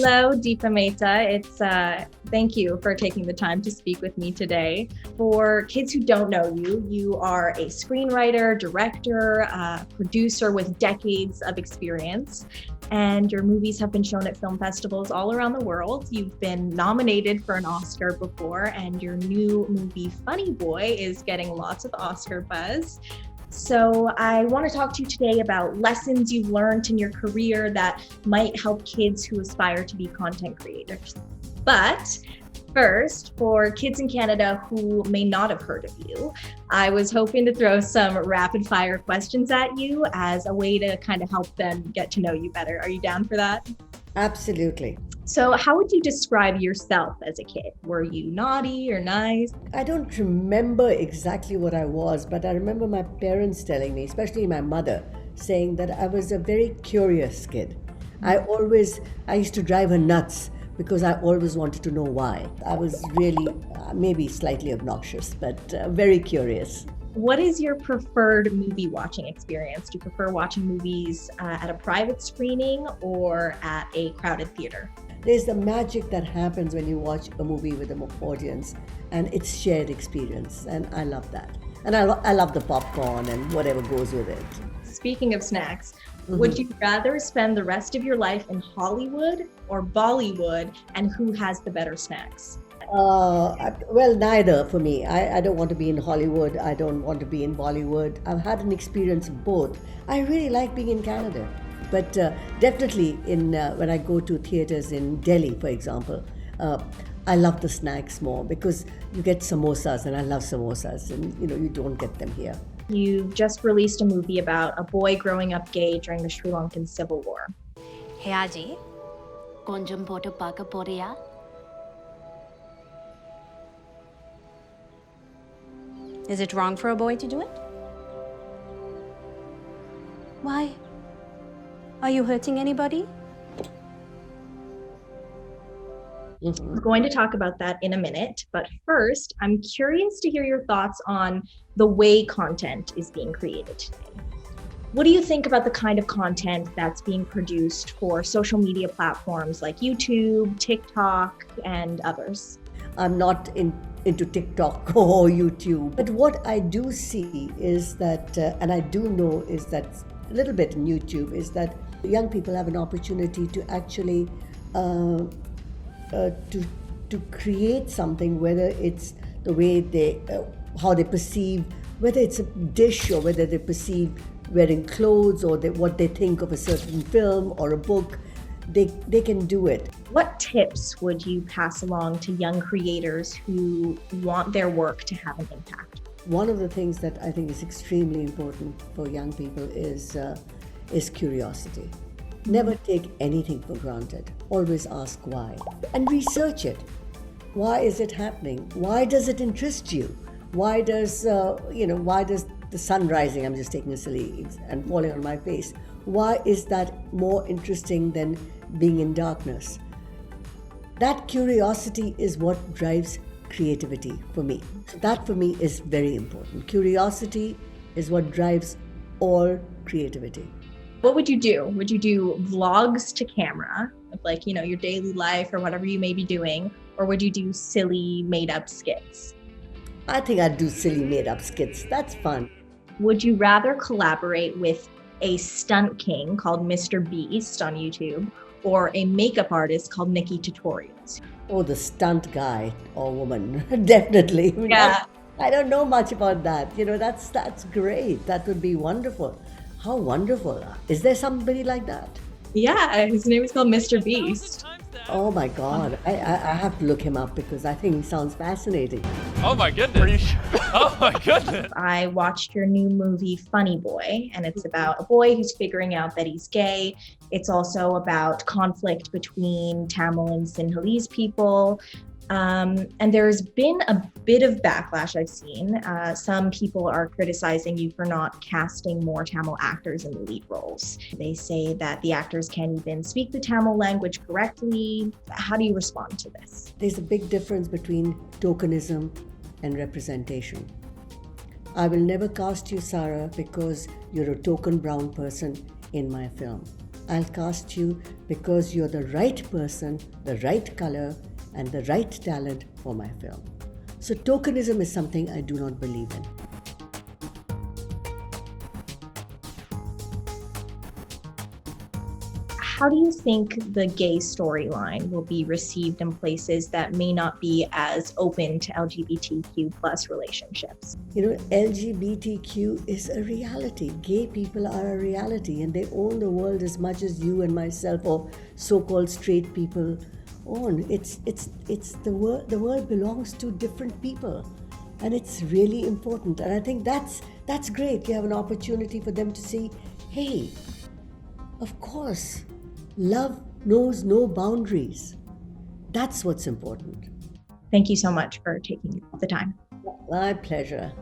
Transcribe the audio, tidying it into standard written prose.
Hello, Deepa Mehta. Thank you for taking the time to speak with me today. For kids who don't know you, you are a screenwriter, director, producer with decades of experience, and your movies have been shown at film festivals all around the world. You've been nominated for an Oscar before, and your new movie, Funny Boy, is getting lots of Oscar buzz. So I want to talk to you today about lessons you've learned in your career that might help kids who aspire to be content creators. But first, for kids in Canada who may not have heard of you, I was hoping to throw some rapid fire questions at you as a way to kind of help them get to know you better. Are you down for that? Absolutely. So how would you describe yourself as a kid? Were you naughty or nice? I don't remember exactly what I was, but I remember my parents telling me, especially my mother, saying that I was a very curious kid. I used to drive her nuts because I always wanted to know why. I was really, maybe slightly obnoxious, but very curious. What is your preferred movie watching experience? Do you prefer watching movies at a private screening or at a crowded theater? There's the magic that happens when you watch a movie with an audience, and it's shared experience, and I love that. And I love the popcorn and whatever goes with it. Speaking of snacks, would you rather spend the rest of your life in Hollywood or Bollywood, and who has the better snacks? Well, neither for me. I don't want to be in Hollywood. I don't want to be in Bollywood. I've had an experience of both. I really like being in Canada. But definitely when I go to theaters in Delhi, for example, I love the snacks more because you get samosas, and I love samosas, and you don't get them here. You've just released a movie about a boy growing up gay during the Sri Lankan Civil War. Hey Aji, konjam photo paaka poriya? Is it wrong for a boy to do it? Why? Are you hurting anybody? We're going to talk about that in a minute, but first, I'm curious to hear your thoughts on the way content is being created today. What do you think about the kind of content that's being produced for social media platforms like YouTube, TikTok, and others? I'm not into TikTok or YouTube, but what I do see is that, and I do know is that a little bit in YouTube, is that young people have an opportunity to actually to create something, whether it's the way how they perceive, whether it's a dish or whether they perceive wearing clothes or what they think of a certain film or a book. They can do it. What tips would you pass along to young creators who want their work to have an impact? One of the things that I think is extremely important for young people is curiosity. Never take anything for granted. Always ask why. And research it. Why is it happening? Why does it interest you? Why does the sun rising, I'm just taking a silly, and falling on my face, why is that more interesting than being in darkness? That curiosity is what drives creativity for me. So that for me is very important. Curiosity is what drives all creativity. What would you do? Would you do vlogs to camera of your daily life or whatever you may be doing? Or would you do silly made up skits? I think I'd do silly made up skits. That's fun. Would you rather collaborate with a stunt king called Mr. Beast on YouTube or a makeup artist called Nikki Tutorials? Oh, the stunt guy or woman, definitely. Yeah. I don't know much about that. That's great. That would be wonderful. How wonderful. Is there somebody like that? Yeah, his name is called Mr. Beast. Oh my God. I have to look him up because I think he sounds fascinating. Oh my goodness. Oh my goodness. I watched your new movie, Funny Boy, and it's about a boy who's figuring out that he's gay. It's also about conflict between Tamil and Sinhalese people. And there's been a bit of backlash I've seen. Some people are criticizing you for not casting more Tamil actors in the lead roles. They say that the actors can't even speak the Tamil language correctly. How do you respond to this? There's a big difference between tokenism and representation. I will never cast you, Sarah, because you're a token brown person in my film. I'll cast you because you're the right person, the right color, and the right talent for my film. So tokenism is something I do not believe in. How do you think the gay storyline will be received in places that may not be as open to LGBTQ plus relationships? LGBTQ is a reality. Gay people are a reality, and they own the world as much as you and myself or so-called straight people own. It's the world. The world belongs to different people, and it's really important. And I think that's great. You have an opportunity for them to see, hey, of course, love knows no boundaries. That's what's important. Thank you so much for taking the time. My pleasure.